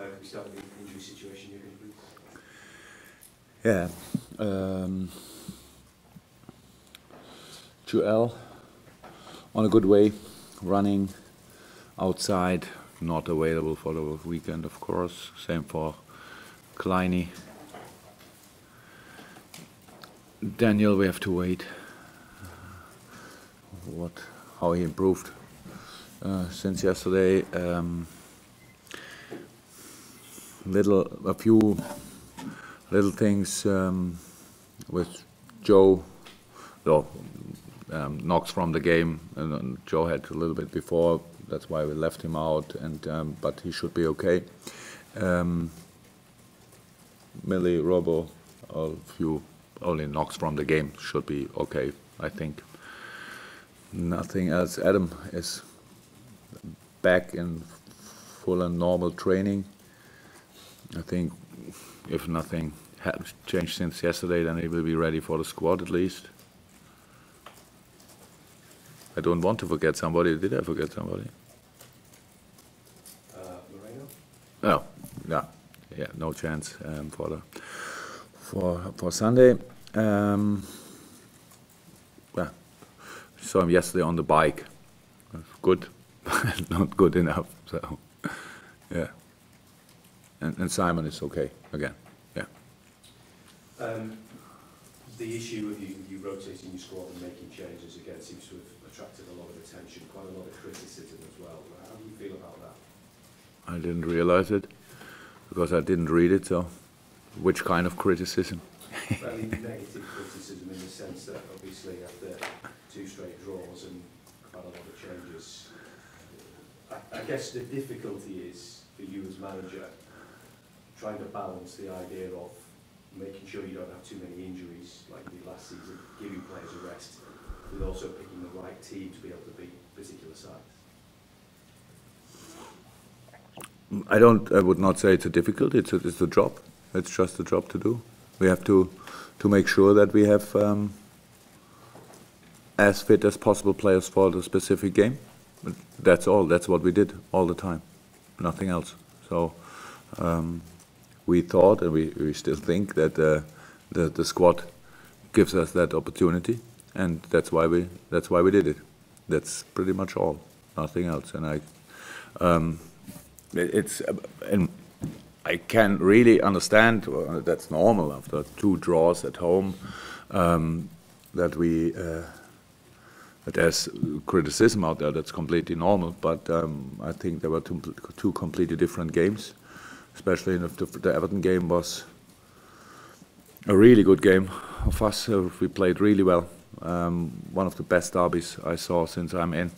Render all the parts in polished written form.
Can we start with the injury situation you're in, please? Yeah. Joel on a good way, running outside, not available for the weekend, of course. Same for Kleiny. Daniel, we have to wait. How he improved since yesterday. A few little things with Joe. Knocks from the game, and Joe had a little bit before. That's why we left him out, and but he should be okay. Millie, Robo, a few only knocks from the game, should be okay, I think. Nothing else. Adam is back in full and normal training. I think if nothing has changed since yesterday, then he will be ready for the squad at least. I don't want to forget somebody. Did I forget somebody? Moreno? Oh, yeah, no chance for Sunday. Yeah, saw him yesterday on the bike. Good, not good enough. So, yeah. And Simon is okay again. Yeah. The issue of you rotating your squad and making changes again seems to have attracted a lot of attention, quite a lot of criticism as well. How do you feel about that? I didn't realize it because I didn't read it. So, which kind of criticism? Fairly negative criticism in the sense that obviously after 2 straight draws and quite a lot of changes, I guess the difficulty is for you as manager trying to balance the idea of making sure you don't have too many injuries like you did last season, giving players a rest, with also picking the right team to be able to beat particular sides. I would not say it's a difficulty. It's a job. It's just a job to do. We have to make sure that we have as fit as possible players for the specific game. That's all. That's what we did all the time. Nothing else. So we thought, and we still think that the squad gives us that opportunity, and that's why we did it. That's pretty much all. Nothing else. And and I can really understand that's normal after 2 draws at home that there's criticism out there. That's completely normal. But I think there were two completely different games. Especially the Everton game was a really good game of us. We played really well. One of the best derbies I saw since I'm in,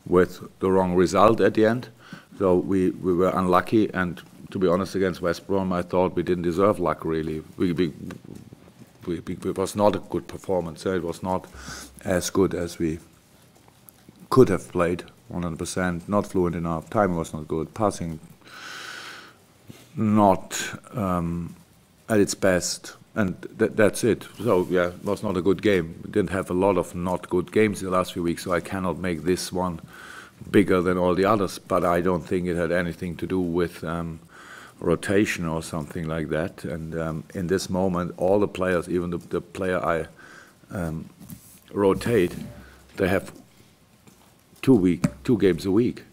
with the wrong result at the end. So we were unlucky, and to be honest, against West Brom, I thought we didn't deserve luck really. It was not a good performance. It was not as good as we could have played 100%. Not fluent enough. Timing was not good. Passing not at its best, and that's it. So yeah, it was not a good game. We didn't have a lot of not good games in the last few weeks, so I cannot make this one bigger than all the others. But I don't think it had anything to do with rotation or something like that. And in this moment, all the players, even the player I rotate, they have 2 games a week,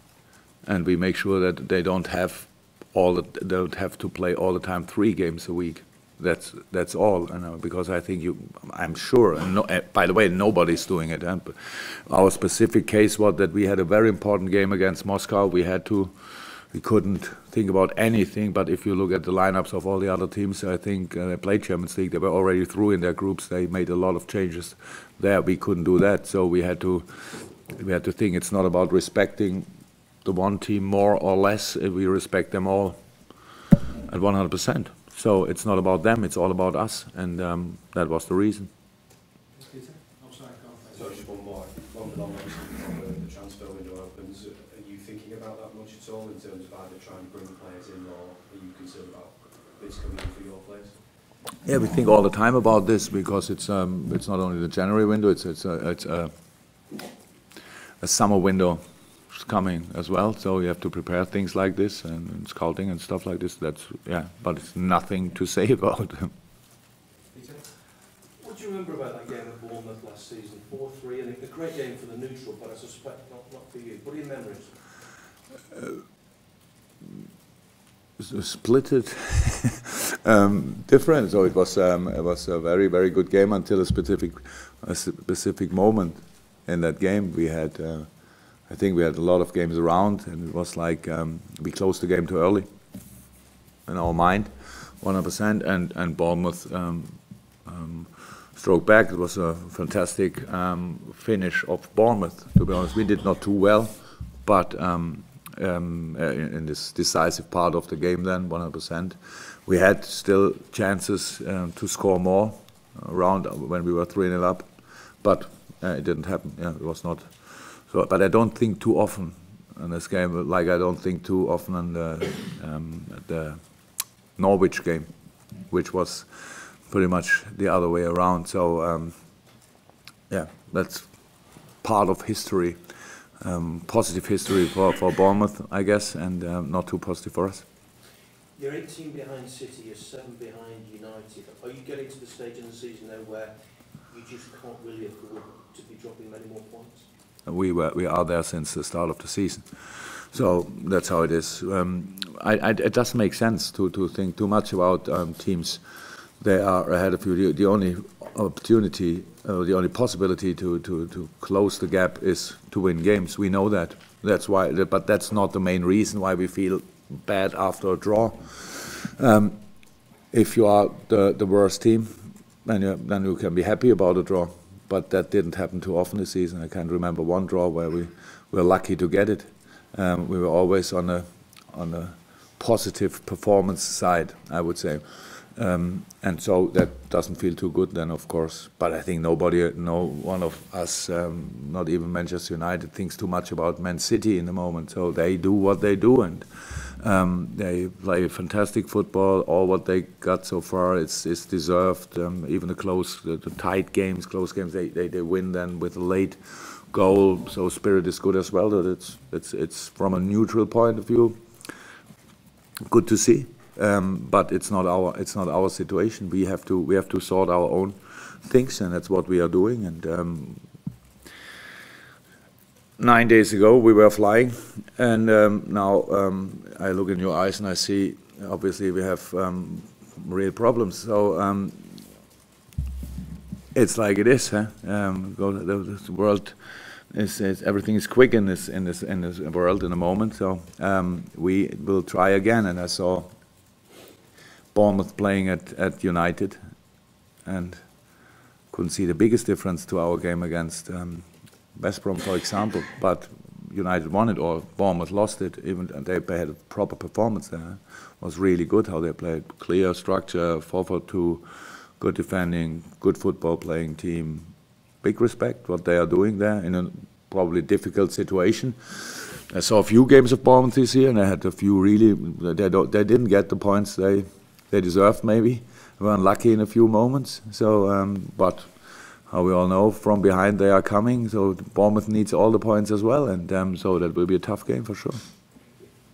and we make sure that they don't have to play all the time 3 games a week. That's all, because I think I'm sure. And by the way, nobody's doing it. Our specific case was that we had a very important game against Moscow. We couldn't think about anything. But if you look at the lineups of all the other teams, I think they played Champions League. They were already through in their groups. They made a lot of changes there. We couldn't do that, so we had to think it's not about respecting the one team more or less. We respect them all at 100%. So it's not about them, it's all about us, and that was the reason. So just one more. The transfer window opens. Are you thinking about that much at all in terms of either trying to bring players in, or are you concerned about bids coming in for your players? Yeah, we think all the time about this because it's not only the January window, it's a summer window coming as well, so you have to prepare things like this and scouting and stuff like this. That's, yeah, but it's nothing to say about. Peter, what do you remember about that game at Bournemouth last season? 4-3, and a great game for the neutral, but I suspect not for you. What are your memories? Splitted different. So it was a very, very good game until a specific moment in that game. We had, I think we had a lot of games around, and it was like we closed the game too early in our mind, 100%, and Bournemouth stroke back. It was a fantastic finish of Bournemouth. To be honest, we did not too well, but in this decisive part of the game then, 100%. We had still chances to score more around when we were 3-0 up, but it didn't happen. Yeah, it was not. So, but I don't think too often in this game, like I don't think too often in the Norwich game, which was pretty much the other way around. So, yeah, that's part of history. Positive history for Bournemouth, I guess, and not too positive for us. You're 18 behind City, you're 7 behind United. Are you getting to the stage in the season now where you just can't really afford to be dropping many more points? We are there since the start of the season, so that's how it is. It doesn't make sense to think too much about teams. They are ahead of you. The only opportunity, the only possibility to close the gap is to win games. We know that. That's why, but that's not the main reason why we feel bad after a draw. If you are the worst team, then you can be happy about a draw. But that didn't happen too often this season. I can't remember one draw where we were lucky to get it. We were always on a positive performance side, I would say. And so that doesn't feel too good then, of course. But I think no one of us, not even Manchester United, thinks too much about Man City in the moment. So they do what they do, and they play fantastic football. All what they got so far is deserved. Even the tight games, close games, they win then with a late goal. So spirit is good as well. That it's from a neutral point of view, good to see. But it's not our situation. We have to sort our own things, and that's what we are doing. And 9 days ago we were flying, and now I look in your eyes and I see obviously we have real problems. So it's like it is, huh? The world is everything is quick in this world in a moment. So we will try again. And I saw Bournemouth playing at United, and couldn't see the biggest difference to our game against West Brom, for example. But United won it, or Bournemouth lost it. Even they had a proper performance there. It was really good how they played. Clear structure, 4-4-2, good defending, good football playing team. Big respect what they are doing there in a probably difficult situation. I saw a few games of Bournemouth this year, and I had a few really. They didn't get the points they deserved, maybe. They were unlucky in a few moments. So, but how we all know, from behind they are coming. So Bournemouth needs all the points as well, and so that will be a tough game for sure.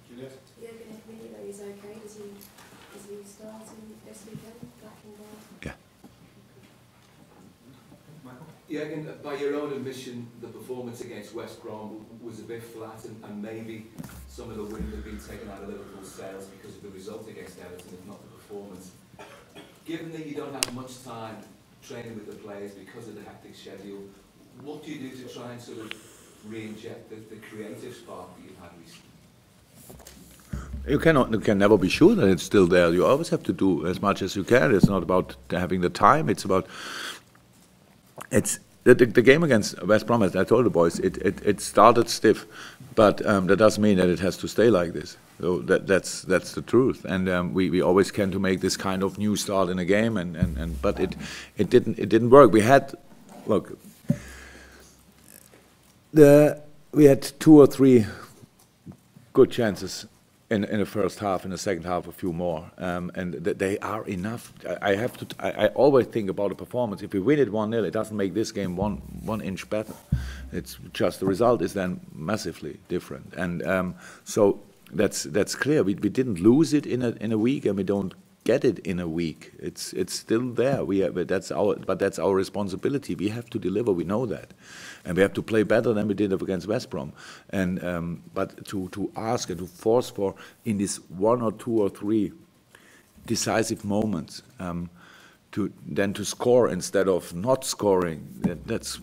Jurgen Klopp is okay. Is he starting this weekend? Back in there? Yeah. Jurgen, by your own admission, the performance against West Brom was a bit flat, and maybe some of the wind had been taken out of Liverpool's sails because of the result against Everton, if not the performance. Given that you don't have much time training with the players because of the hectic schedule, what do you do to try and sort of re-inject the creative spark that you've had recently? You can never be sure that it's still there. You always have to do as much as you can. It's not about having the time. It's about the game against West Brom. As I told the boys, it started stiff, but that doesn't mean that it has to stay like this. So that's the truth. And we always can to make this kind of new start in a game, but it didn't work. We had we had 2 or 3 good chances in the first half. In the second half, a few more, and they are enough. I always think about the performance. If we win it 1-0, it doesn't make this game one inch better. It's just the result is then massively different, and so that's clear. We didn't lose it in a week, and we don't get it in a week. It's still there. That's our responsibility. We have to deliver. We know that, and we have to play better than we did against West Brom. And but to ask and to force for in this 1 or 2 or 3 decisive moments to score instead of not scoring, that's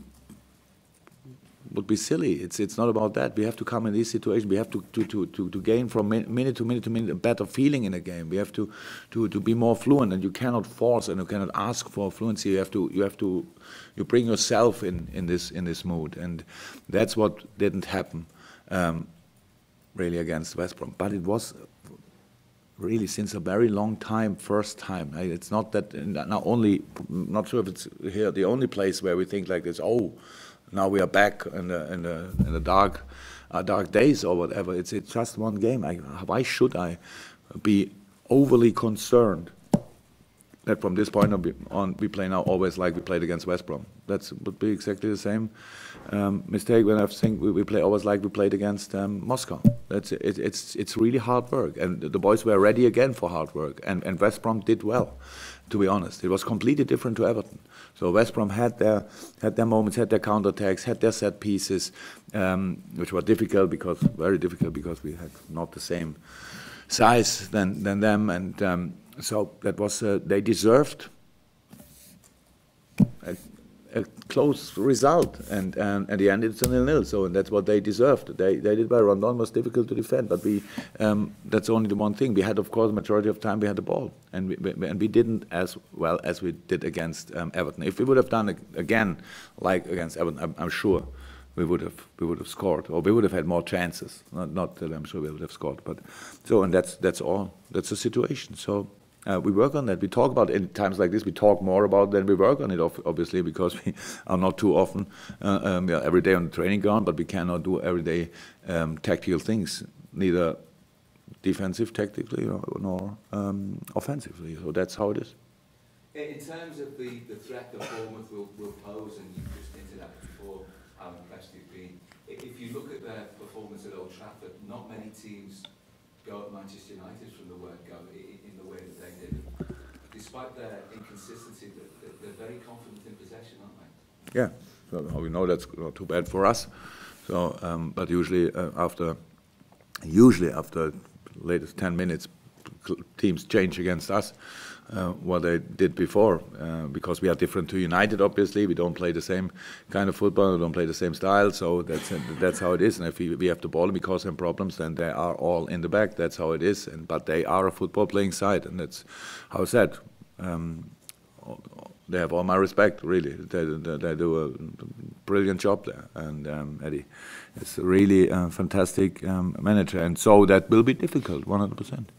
would be silly. It's not about that. We have to come in these situations. We have to gain from minute to minute a better feeling in a game. We have to be more fluent, and you cannot force and you cannot ask for fluency. You bring yourself in this mood, and that's what didn't happen really against West Brom. But it was really since a very long time, first time. It's not that not sure if it's here the only place where we think like this. Oh, now we are back in the dark days or whatever. It's just one game. Why should I be overly concerned that from this point on we play now always like we played against West Brom? That would be exactly the same mistake when I think we play always like we played against Moscow. It's really hard work, and the boys were ready again for hard work, and West Brom did well. To be honest, it was completely different to Everton. So West Brom had their moments, had their counterattacks, had their set pieces, which were very difficult because we had not the same size than them, and so that was they deserved a close result, and at the end it's a 0-0. So that's what they deserved. They did well. Rondon was difficult to defend, but we that's only the one thing. We had, of course, the majority of time we had the ball, and we didn't as well as we did against Everton. If we would have done it again like against Everton, I'm sure we would have scored, or we would have had more chances. Not that I'm sure we would have scored, but so, and that's all. That's the situation. So. We work on that. We talk about it in times like this. We talk more about it than we work on it, obviously, because we are not too often every day on the training ground. But we cannot do everyday tactical things, neither defensive tactically nor offensively. So that's how it is. In terms of the threat that Bournemouth will pose, and you just hinted at before how impressed you've been. If you look at their performance at Old Trafford, not many teams go at Manchester United from the word go in the way that they did. Despite their inconsistency, they're very confident in possession, aren't they? Yeah, so we know that's not too bad for us. So, but usually after latest 10 minutes, teams change against us. What they did before, because we are different to United. Obviously, we don't play the same kind of football, we don't play the same style. So that's how it is. And if we have the ball and we cause them problems, then they are all in the back. That's how it is. But they are a football-playing side, and that's how I said. They have all my respect, really. They do a brilliant job there, and Eddie is really a fantastic manager, and so that will be difficult, 100%.